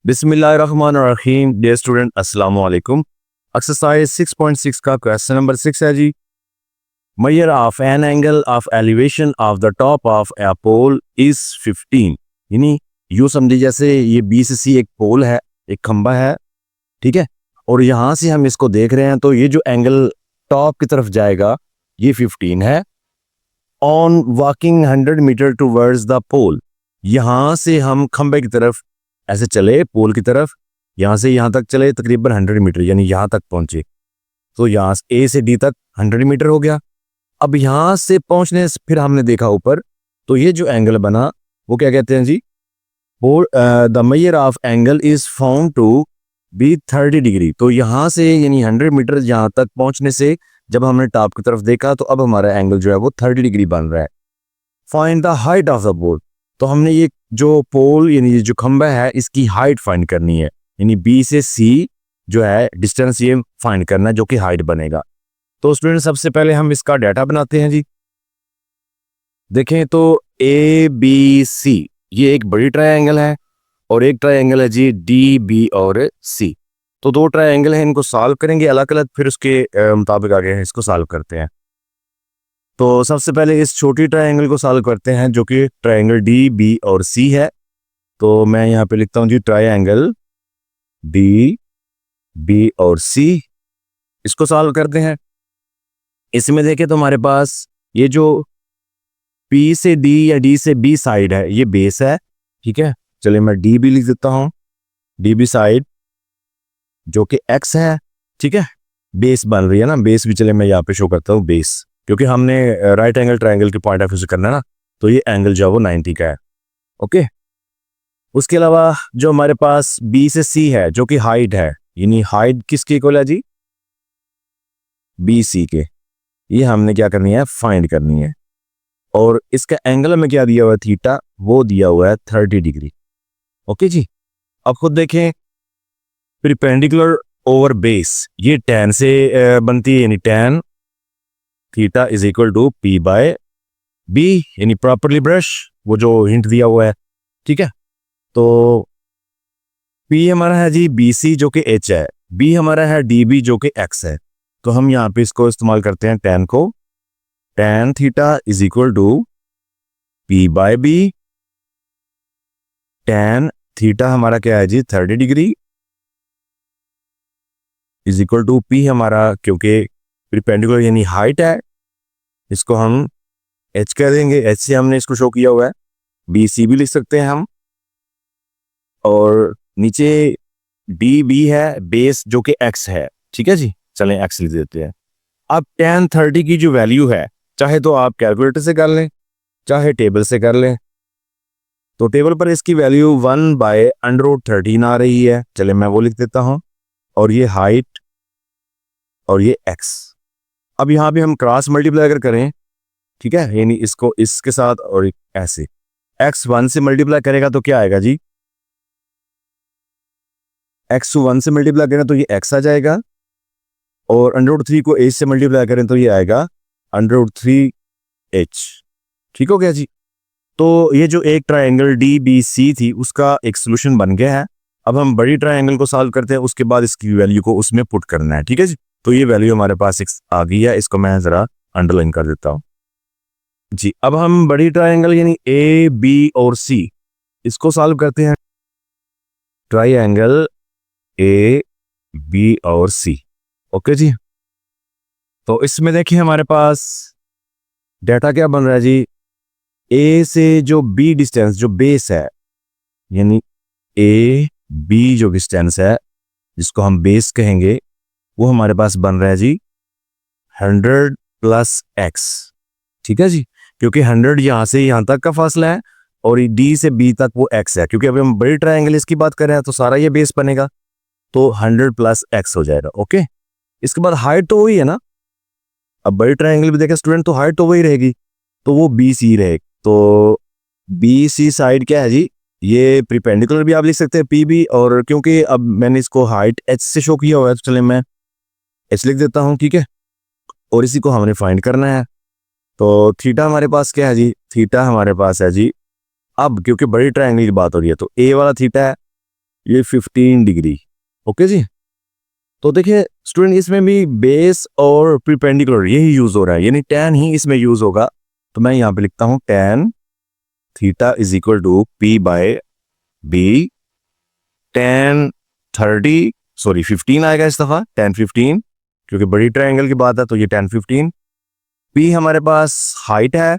बिस्मिल्लाहिर्रहमानिर्रहीम। Dear student, अस्सलाम वालेकुम। एक्सरसाइज 6.6 का क्वेश्चन नंबर 6 है जी। Measure of an angle of elevation of the top of a pole is 15। यानी यूँ समझिए जैसे ये बी से सी एक पोल है, एक खंबा है, ठीक है, और यहाँ से हम इसको देख रहे हैं तो ये जो एंगल टॉप की तरफ जाएगा ये 15 है। On walking 100 metre towards the pole, यहाँ से हम खंबे की तरफ ऐसे चले, पोल की तरफ, यहाँ से यहाँ तक चले तकरीबन 100 मीटर, यानी यहाँ तक पहुंचे। तो यहाँ ए से डी तक 100 मीटर हो गया। अब यहाँ से पहुंचने से फिर हमने देखा ऊपर, तो ये जो एंगल बना वो क्या कहते हैं जी, the measure of angle is found to be 30 degree. तो यहाँ से यानी 100 मीटर यहाँ तक पहुंचने से जब हमने टॉप की तरफ देखा तो अब हमारा एंगल जो है वो 30 डिग्री बन रहा है। Find the height of the pole, तो हमने ये जो पोल यानी ये जो खंबा है इसकी हाइट फाइंड करनी है, यानी बी से सी जो है डिस्टेंस ये फाइंड करना है जो कि हाइट बनेगा। तो स्टूडेंट सबसे पहले हम इसका डाटा बनाते हैं जी। देखें तो ए बी सी ये एक बड़ी ट्रायंगल है और एक ट्रायंगल है जी डी बी और सी। तो दो ट्रायंगल हैं, इनको सॉल्व करेंगे अलग अलग, फिर उसके मुताबिक आगे इसको सॉल्व करते हैं। तो सबसे पहले इस छोटी ट्रायंगल को सॉल्व करते हैं जो कि ट्रायंगल डी बी और सी है। तो मैं यहाँ पे लिखता हूँ जी ट्रायंगल डी बी और सी, इसको सॉल्व करते हैं। इसमें देखें तो हमारे पास ये जो पी से डी या डी से बी साइड है ये बेस है, ठीक है। चलिए मैं डी बी लिख देता हूँ, डी बी साइड जो कि एक्स है, ठीक है, बेस बन रही है ना, बेस भी चले मैं यहाँ पे शो करता हूँ बेस, क्योंकि हमने राइट एंगल ट्रायंगल के पॉइंट ऑफ व्यू से करना है ना, तो ये एंगल जो है वो 90 का है, ओके। उसके अलावा जो हमारे पास बी से सी है जो कि हाइट है, यानी हाइट किसके इक्वल है जी, बी सी के, ये हमने क्या करनी है, फाइंड करनी है। और इसका एंगल में क्या दिया हुआ है, थीटा, वो दिया हुआ है 30 डिग्री, ओके जी। अब खुद देखें, परपेंडिकुलर ओवर बेस ये tan से बनती है, यानी tan theta is equal to P by B, यानी प्रॉपरली ब्रश वो जो हिंट दिया हुआ है, ठीक है। तो P हमारा है जी बी सी जो कि H है, B हमारा है डी बी जो कि X है। तो हम यहाँ पे इसको इस्तेमाल करते हैं tan को, tan theta is equal to P by B, tan theta हमारा क्या है जी 30 degree is equal to P हमारा, क्योंकि परपेंडिकुलर यानी हाइट है, इसको हम H कह देंगे, H से हमने इसको शो किया हुआ है, बी सी भी लिख सकते हैं हम। और नीचे डी बी है बेस जो कि X है, ठीक है जी, चलें X लिख देते हैं। अब tan 30 की जो वैल्यू है, चाहे तो आप कैलकुलेटर से कर लें चाहे टेबल से कर लें। तो टेबल पर इसकी वैल्यू 1/√13 आ रही है, चले मैं वो लिख देता हूं। और ये हाइट और ये X। अब यहाँ पे हम क्रॉस मल्टीप्लाई अगर करें, ठीक है, यानी इसको इसके साथ और ऐसे X 1 से मल्टीप्लाई करेगा तो क्या आएगा जी, X 1 से मल्टीप्लाई करें तो ये X आ जाएगा, और √3 को H से मल्टीप्लाई करें तो ये आएगा √3H, ठीक हो गया जी। तो ये जो एक ट्रायंगल डी बी सी थी उसका एक सोल्यूशन बन गया है। अब हम बड़ी ट्रायंगल को सॉल्व करते हैं, उसके बाद इसकी वैल्यू को उसमें पुट करना है, ठीक है जी। तो ये वैल्यू हमारे पास एक आ गई है, इसको मैं जरा अंडरलाइन कर देता हूं जी। अब हम बड़ी ट्रायंगल यानी ए बी और सी इसको सॉल्व करते हैं, ट्रायंगल ए बी और सी, ओके जी। तो इसमें देखिए हमारे पास डाटा क्या बन रहा है जी, ए से जो बी डिस्टेंस जो बेस है, यानी ए बी जो डिस्टेंस है जिसको हम बेस कहेंगे, वो हमारे पास बन रहा है जी 100 + x, ठीक है जी, क्योंकि 100 यहाँ से यहाँ तक का फासला है और डी से बी तक वो x है, क्योंकि अभी हम बड़ी ट्रायंगल इसकी बात कर रहे हैं तो सारा ये बेस बनेगा, तो 100 + x हो जाएगा, ओके। इसके बाद हाइट तो वही है ना, अब बड़ी ट्रायंगल भी देखें स्टूडेंट तो हाइट तो वही रहेगी, तो वो बी सी रहेगी। तो बी सी साइड क्या है जी, ये परपेंडिकुलर भी आप लिख सकते हैं पी बी, और क्योंकि अब मैंने इसको हाइट H से शो किया हुआ है तो चले मैं H लिख देता हूँ, ठीक है। और इसी को हमने फाइंड करना है। तो थीटा हमारे पास क्या है जी, थीटा हमारे पास है जी, अब क्योंकि बड़ी ट्रायंगल की बात हो रही है तो ए वाला थीटा है, ये 15 डिग्री। ओके जी। तो देखिए स्टूडेंट, इसमें भी बेस और परपेंडिकुलर यही यूज हो रहा है, यानी tan ही इसमें यूज होगा। तो मैं यहाँ पे लिखता हूँ tan theta is equal to P by B। tan 15 आएगा इस दफा, tan 15, क्योंकि बड़ी ट्रायंगल की बात है तो ये tan 15। P हमारे पास हाइट है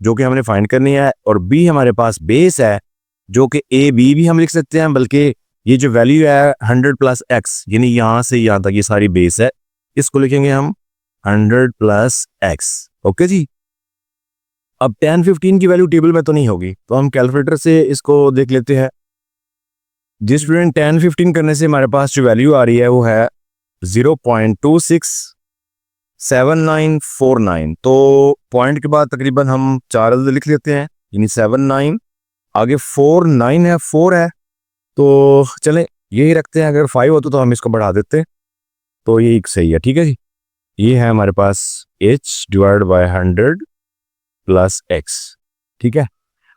जो कि हमने फाइंड करनी है, और B हमारे पास बेस है जो कि AB भी हम लिख सकते हैं, बल्कि ये जो वैल्यू है 100 प्लस x, यानी यहाँ से यहाँ तक ये सारी बेस है, इसको लिखेंगे हम 100 प्लस x। ओके जी। अब tan 15 की वैल्यू टेबल में तो नहीं होगी, तो हम कैलकुलेटर से इसको देख लेते हैं। जिस स्टूडेंट tan 15 करने से हमारे पास जो वैल्यू आ रही है वो है 0.267949। तो पॉइंट के बाद तकरीबन हम 4 लिख लेते हैं, यानी 79, आगे 49 है, 4 है, तो चलें यही रखते हैं। अगर 5 होता तो हम इसको बढ़ा देते, तो ये एक सही है। ठीक है जी। ये है हमारे पास h divide by 100 plus x। ठीक है।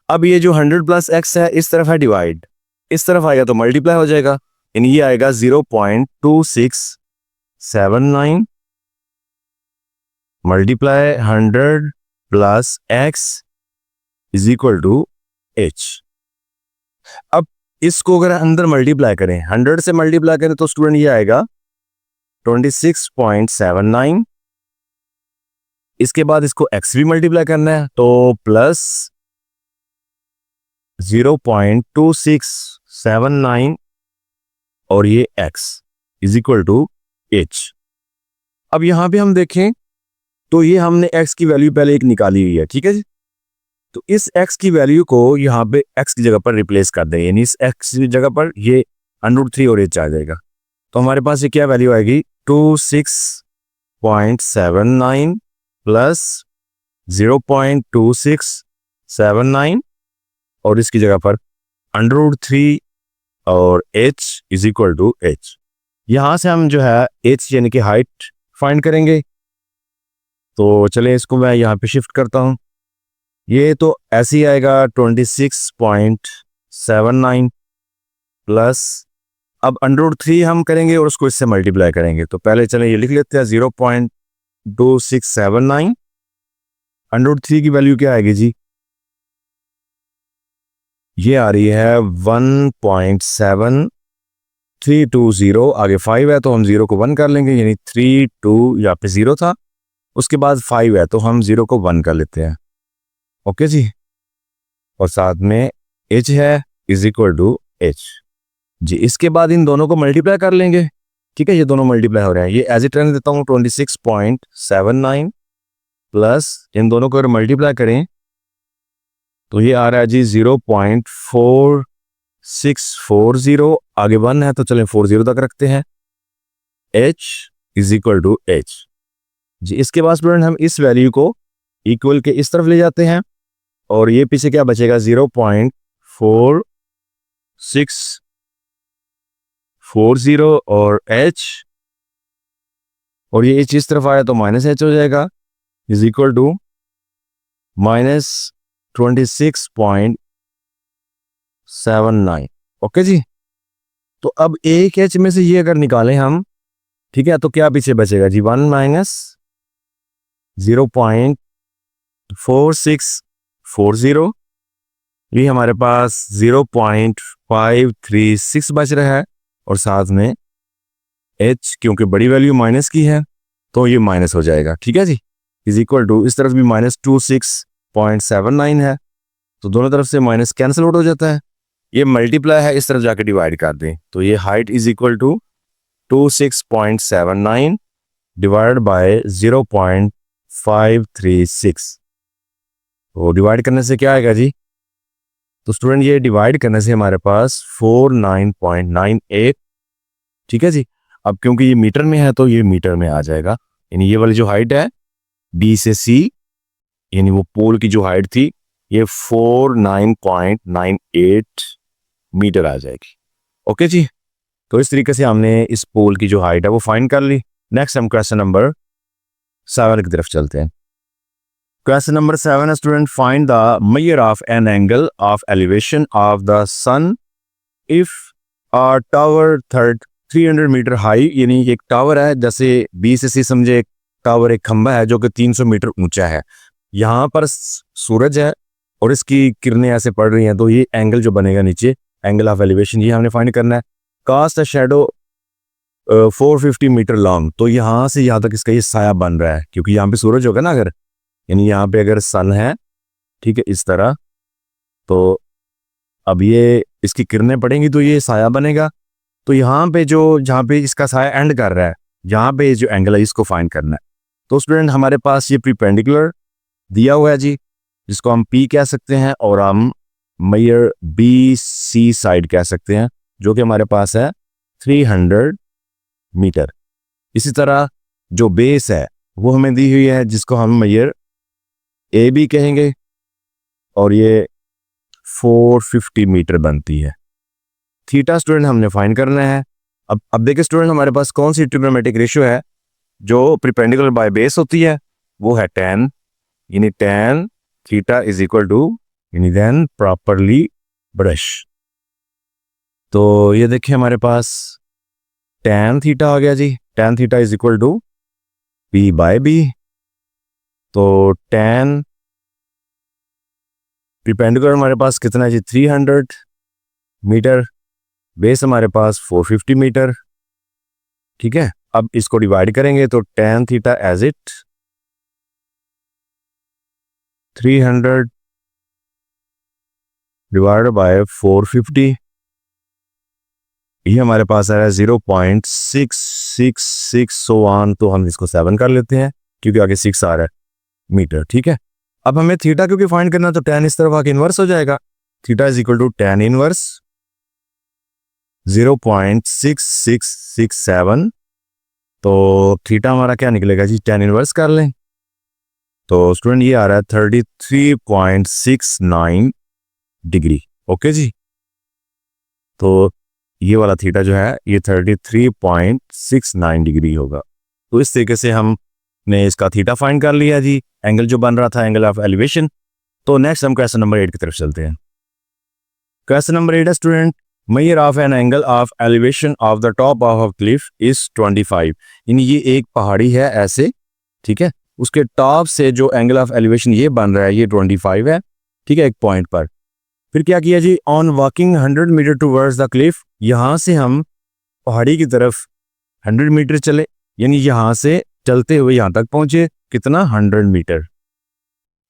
अब ये जो 100 प्लस x है इस तरफ है डिवाइड, इस तरफ आएगा तो मल्टीप्लाई हो जाएगा, यानी ये आएगा 0.2679 multiply 100 plus x is equal to h। अब इसको अगर अंदर मल्टीप्लाई करें, 100 से मल्टीप्लाई करें तो स्टूडेंट ये आएगा 26.79। इसके बाद इसको x भी मल्टीप्लाई करना है तो प्लस 0.2679 और ये x is equal to h। अब यहां पे हम देखें तो ये हमने x की वैल्यू पहले एक निकाली हुई है। ठीक है जी। तो इस x की वैल्यू को यहाँ पे x की जगह पर रिप्लेस कर दें, यानी इस x की जगह पर ये √3 और h आ जाएगा। तो हमारे पास ये क्या वैल्यू आएगी, 26.79 प्लस 0.2679 और इसकी जगह पर √3 और h is equal to h। यहां से हम जो है h यानी कि हाइट फाइंड करेंगे। तो चलें इसको मैं यहाँ पे शिफ्ट करता हूँ। ये तो ऐसे ही आएगा 26.79 प्लस, अब √3 हम करेंगे और उसको इससे मल्टीप्लाई करेंगे। तो पहले चलें ये लिख लेते हैं 0.2679, √3 की वैल्यू क्या आएगी जी, ये आ रही है 1.7320। आगे 5 है तो हम 0 को 1 कर लेंगे, यानी 32 यहाँ पे 0 था, उसके बाद 5 है तो हम 0 को 1 कर लेते हैं। ओके जी। और साथ में h है इज इक्वल टू h जी। इसके बाद इन दोनों को मल्टीप्लाई कर लेंगे। ठीक है, ये दोनों मल्टीप्लाई हो रहे हैं, ये एज इट रहने देता हूँ 26.79 प्लस इन दोनों को अगर मल्टीप्लाई करें तो ये आ रहा है जी 0.4640, आगे 1 है तो चलें 40 तक रखते हैं, h is equal to h जी। इसके बाद स्टूडेंट हम इस वैल्यू को इक्वल के इस तरफ ले जाते हैं और ये पीछे क्या बचेगा 0.4640 और h, और ये h इस तरफ आया तो माइनस h हो जाएगा, इज इक्वल टू -26.79। ओके जी। तो अब एक h में से ये अगर निकालें हम, ठीक है, तो क्या पीछे बचेगा जी, 1 माइनस 0.4640, ये हमारे पास 0.536 बच रहा है, और साथ में h क्योंकि बड़ी वैल्यू माइनस की है तो ये माइनस हो जाएगा। ठीक है जी। इज इक्वल टू इस तरफ भी -26.79 है तो दोनों तरफ से माइनस कैंसिल आउट हो जाता है, ये मल्टीप्लाई है इस तरफ जाके डिवाइड कर दें, तो ये height is equal to 26.79 divide by 0.536। तो डिवाइड करने से क्या आएगा जी, तो स्टूडेंट ये डिवाइड करने से हमारे पास 49.98। ठीक है जी। अब क्योंकि ये मीटर में है तो ये मीटर में आ जाएगा, यानी ये वाली जो हाइट है B से C, यानी वो पोल की जो हाइट थी ये 49.98 मीटर आ जाएगी। ओके जी। तो इस तरीके से हमने इस पोल की जो हाइट है वो फाइंड कर ली। नेक्स्ट हम क्वेश्चन नंबर 7 की तरफ चलते हैं। क्वेश्चन नंबर 7 है student, find the measure of an angle of elevation of the sun if tower 300 metre high, यानी एक टावर है, जैसे बी से सी समझे, एक टावर, एक खंबा है जो कि 300 मीटर ऊंचा है। यहाँ पर सूरज है और इसकी किरणें ऐसे पड़ रही हैं, तो ये एंगल जो बनेगा नीचे, एंगल ऑफ एलिवेशन, ये हमने फाइंड करना है। Cast a shadow 450 metre long, तो यहाँ से यहाँ तक इसका ये साया बन रहा है, क्योंकि यहाँ पे सूरज होगा ना, अगर यानी यहाँ पे अगर सन है, ठीक है, इस तरह, तो अब ये इसकी किरणें पड़ेंगी तो ये साया बनेगा। तो यहाँ पे जो, जहाँ पे इसका साया एंड कर रहा है, यहाँ पे जो एंगल है इसको फाइंड करना है। तो स्टूडेंट हमारे पास ये परपेंडिकुलर दिया हुआ है जी, जिसको हम पी कह सकते हैं, और हम मेजर बी सी साइड कह सकते हैं, जो कि हमारे पास है 300 मीटर। इसी तरह जो बेस है वो हमें दी हुई है, जिसको हम मेजर ए बी कहेंगे, और ये 450 मीटर बनती है। थीटा स्टूडेंट हमने फाइंड करना है। अब देखिए स्टूडेंट, हमारे पास कौन सी ट्रिग्नोमेट्रिक रेशियो है जो परपेंडिकुलर बाय बेस होती है, वो है tan, यानी tan theta is equal to, यानी देन प्रॉपरली ब्रश। तो ये देखिए हमारे पास tan थीटा आ गया जी, tan theta is equal to p by b। तो tan परपेंडिकुलर हमारे पास कितना है जी, 300 मीटर, बेस हमारे पास 450 मीटर, ठीक है। अब इसको डिवाइड करेंगे तो tan theta as it 300 divide by 450, ये हमारे पास आ रहा है 0.666 सो ऑन, तो हम इसको 7 कर लेते हैं क्योंकि आगे 6 आ रहा है मीटर, ठीक है। अब हमें थीटा क्योंकि फाइंड करना, तो tan इस तरफ आके इनवर्स हो जाएगा, theta is equal to tan inverse 0.6667, तो थीटा हमारा क्या निकलेगा जी, tan इनवर्स कर लें तो स्टूडेंट ये आ रहा है 33.69 डिग्री। ओके जी, तो ये वाला थीटा जो है ये 33.69 डिग्री होगा। तो इस तरीके से हमने इसका थीटा फाइंड कर लिया जी, एंगल जो बन रहा था, एंगल ऑफ एलिवेशन। तो नेक्स्ट हम क्वेश्चन नंबर 8 की तरफ चलते हैं। क्वेश्चन नंबर 8 है student, major of an angle of elevation of the top of a cliff is 25, यानी ये एक पहाड़ी है ऐसे, ठीक है, उसके टॉप से जो एंगल ऑफ एलिवेशन ये बन रहा है ये 25 है, ठीक है, एक पॉइंट पर। फिर क्या किया जी, on walking 100 metre towards the cliff, यहाँ से हम पहाड़ी की तरफ 100 मीटर चले, यानी यहाँ से चलते हुए यहाँ तक पहुंचे, कितना, 100 मीटर।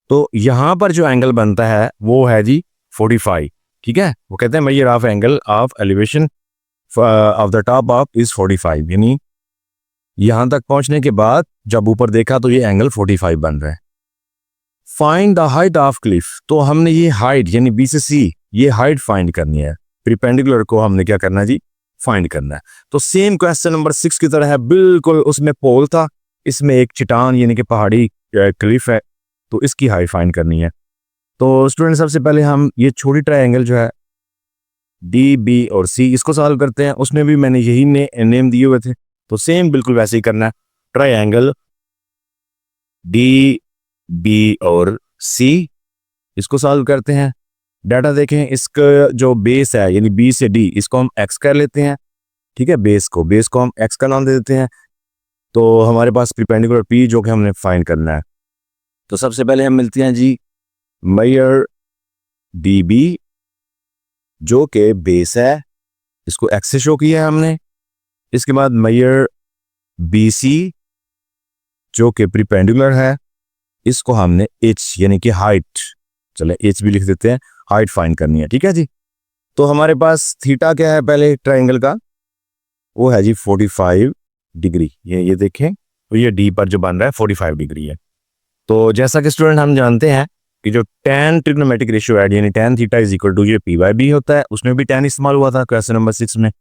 तो यहाँ पर जो एंगल बनता है वो है जी 45, ठीक है। वो कहते हैं major of angle of elevation of the top of is 45, यानी यहाँ तक पहुंचने के बाद जब ऊपर देखा तो ये एंगल 45 बन रहा है। Find the height of Cliff, तो हमने ये हाइट यानी बी से सी ये हाइट फाइंड करनी है, परपेंडिकुलर को हमने क्या करना है जी, फाइंड करना है। तो सेम क्वेश्चन नंबर 6 की तरह है, बिल्कुल उसमें पोल था, इसमें एक चट्टान यानी कि पहाड़ी क्लिफ है, तो इसकी हाइट फाइंड करनी है। तो स्टूडेंट सबसे पहले हम ये छोटी ट्रायंगल जो है डी बी और सी इसको सॉल्व करते हैं, उसमें भी मैंने यही नेम दिए हुए थे, तो सेम बिल्कुल वैसे ही करना है। ट्रायंगल डी बी और सी इसको सॉल्व करते हैं। डाटा देखें, इसका जो बेस है यानी बी से डी इसको हम एक्स कर लेते हैं, ठीक है, बेस को हम एक्स का नाम दे देते हैं। तो हमारे पास परपेंडिकुलर पी जो कि हमने फाइंड करना है। तो सबसे पहले हम मिलते हैं जी मेजर डी बी जो कि बेस है, इसको एक्स से शो किया है हमने। इसके बाद मेजर बी सी जो कि परपेंडिकुलर है, इसको हमने एच यानी कि हाइट, चले एच भी लिख देते हैं, हाइट फाइंड करनी है, ठीक है जी। तो हमारे पास थीटा क्या है पहले ट्रायंगल का, वो है जी 45 डिग्री, ये देखें, तो ये डी पर जो बन रहा है 45 डिग्री है। तो जैसा कि स्टूडेंट हम जानते हैं कि जो tan ट्रिग्नोमेट्रिक रेशियो है यानी tan theta is equal to ये p बाय b होता है, उसमें भी tan इस्तेमाल हुआ था क्वेश्चन नंबर 6 में।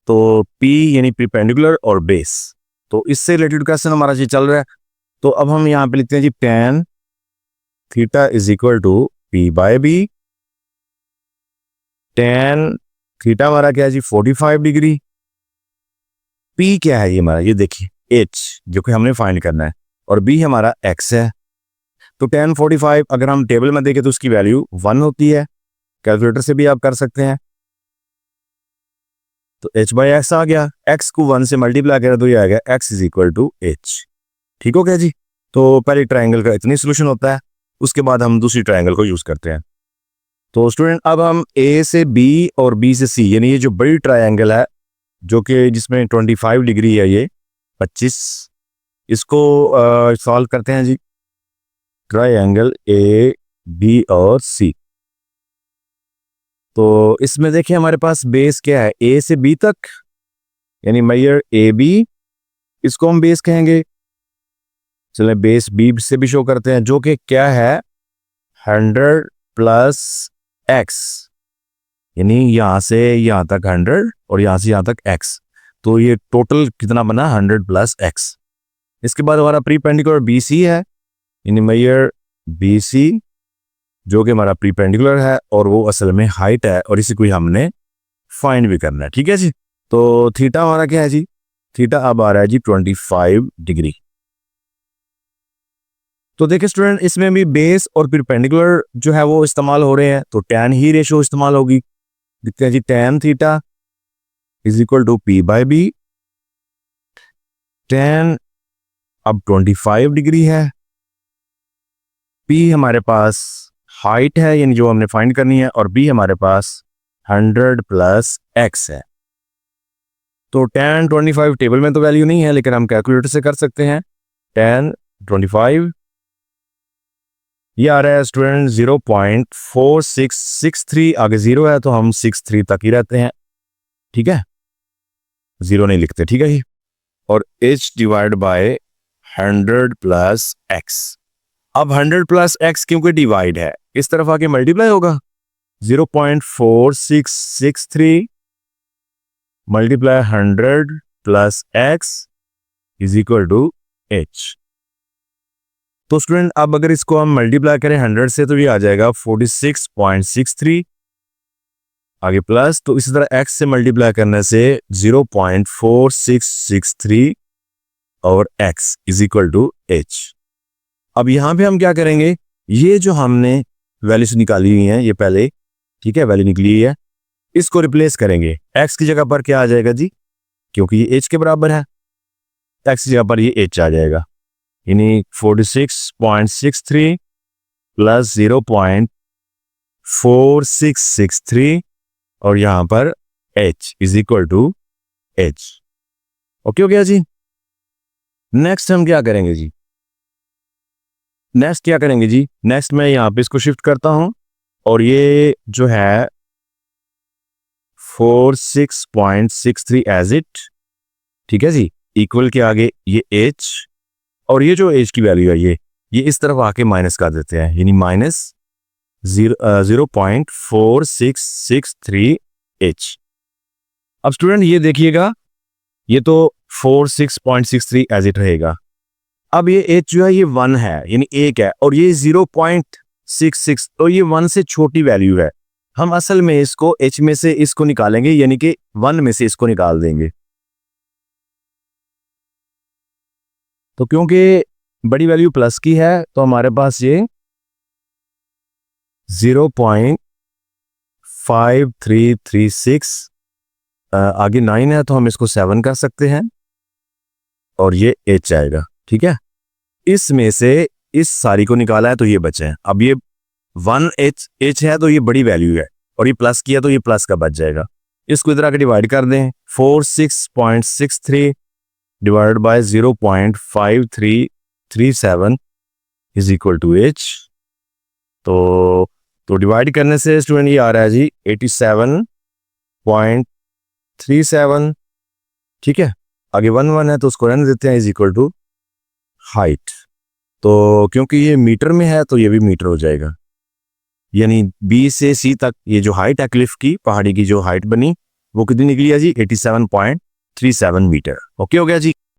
तो p यानी परपेंडिकुलर और बेस, तो इससे रिलेटेड क्वेश्चन हमारा जी चल रहा है। तो अब हम यहाँ पे लिखते हैं जी tan theta is equal to p by b। tan theta हमारा क्या है जी 45 डिग्री, p क्या है ये हमारा, ये देखिए h जो कि हमने फाइंड करना है, और b हमारा x है। तो tan 45 अगर हम टेबल में देखें तो उसकी वैल्यू 1 होती है, कैलकुलेटर से भी आप कर सकते हैं। तो h बाई एक्स आ गया, x को 1 से मल्टीप्लाई करें तो ये आ गया x is equal to h। ठीक हो गया जी। तो पहले ट्रायंगल का इतनी सोल्यूशन होता है, उसके बाद हम दूसरी ट्रायंगल को यूज करते हैं। तो स्टूडेंट अब हम a से b और b से c, यानी ये जो बड़ी ट्रायंगल है जो कि जिसमें 25 डिग्री है, ये 25, इसको सॉल्व करते हैं जी। ट्रायंगल a b और c। तो इसमें देखिए हमारे पास बेस क्या है, a से b तक, यानी मेजर AB, इसको हम बेस कहेंगे। चलिए बेस b से भी शो करते हैं, जो कि क्या है 100 प्लस x, यानी यहां से यहां तक 100 और यहां से यहां तक x, तो ये टोटल कितना बना 100 प्लस x। इसके बाद हमारा प्रीपेंडिकुलर BC है, यानी मेजर BC, जो कि हमारा प्रीपेंडिकुलर है और वो असल में हाइट है, और इसी को हमने फाइंड भी करना है। ठीक है जी। तो थीटा हमारा क्या है जी, थीटा अब आ रहा है जी 25 डिग्री। तो देखिए स्टूडेंट, इसमें भी बेस और परपेंडिकुलर जो है वो इस्तेमाल हो रहे हैं, तो tan ही रेशो इस्तेमाल होगी। देखते हैं जी, tan theta is equal to P by B। tan अब 25 डिग्री है, P हमारे पास हाइट है, यानी जो हमने फाइंड करनी है, और B हमारे पास 100 प्लस x है। तो tan 25 टेबल में तो वैल्यू नहीं है, लेकिन हम कैलकुलेटर से कर सकते हैं। tan 25 ये आ रहा है स्टूडेंट 0.4663, आगे 0 है तो हम 63 तक ही रहते हैं। ठीक है, 0 नहीं लिखते। ठीक है जी। और h divide by 100 plus x। अब 100 प्लस x क्योंकि डिवाइड है, इस तरफ आके मल्टीप्लाई होगा। 0.4663 multiply 100 plus x is equal to h। तो स्टूडेंट अब अगर इसको हम मल्टीप्लाई करें 100 से तो ये आ जाएगा 46.63, आगे प्लस, तो इसी तरह x से मल्टीप्लाई करने से 0.4663 और x is equal to h। अब यहां पे हम क्या करेंगे, ये जो हमने वैल्यूज निकाली हुई हैं ये पहले, ठीक है, वैल्यू निकली है, इसको रिप्लेस करेंगे। x की जगह पर क्या आ जाएगा जी, क्योंकि ये h के बराबर है, x की जगह पर ये h आ जाएगा, यानी 46.63 प्लस 0.4663 और यहां पर h is equal to h। Okay हो गया जी। नेक्स्ट हम क्या करेंगे जी, नेक्स्ट क्या करेंगे जी, नेक्स्ट मैं यहां पे इसको शिफ्ट करता हूं, और ये जो है 46.63 एज इट, ठीक है जी, इक्वल के आगे ये h, और ये जो h की वैल्यू है ये इस तरफ आके माइनस कर देते हैं, यानी माइनस 0.4663h। अब स्टूडेंट ये देखिएगा, ये तो 46.63 एज इट रहेगा। अब ये h जो है ये 1 है, यानी 1 है, और ये 0.66, तो ये 1 से छोटी वैल्यू है। हम असल में इसको h में से इसको निकालेंगे, यानी कि 1 में से इसको निकाल देंगे। तो क्योंकि बड़ी वैल्यू प्लस की है तो हमारे पास ये 0.5336, आगे 9 है तो हम इसको 7 कर सकते हैं, और ये h आएगा। ठीक है, इसमें से इस सारी को निकाला है तो ये बचे हैं। अब ये 1h है तो ये बड़ी वैल्यू है, और ये प्लस किया तो ये प्लस का बच जाएगा। इसको इधर आके डिवाइड कर दें, 46.63 divide by 0.5337 is equal to h। तो डिवाइड करने से स्टूडेंट ये आ रहा है जी 87.37। ठीक है, आगे 1 है तो उसको रहने देते हैं, इज इक्वल टू हाइट। तो क्योंकि ये मीटर में है तो ये भी मीटर हो जाएगा, यानी B से C तक ये जो हाइट है क्लिफ की, पहाड़ी की जो हाइट बनी वो कितनी निकली है जी 87.37 मीटर। ओके हो गया जी।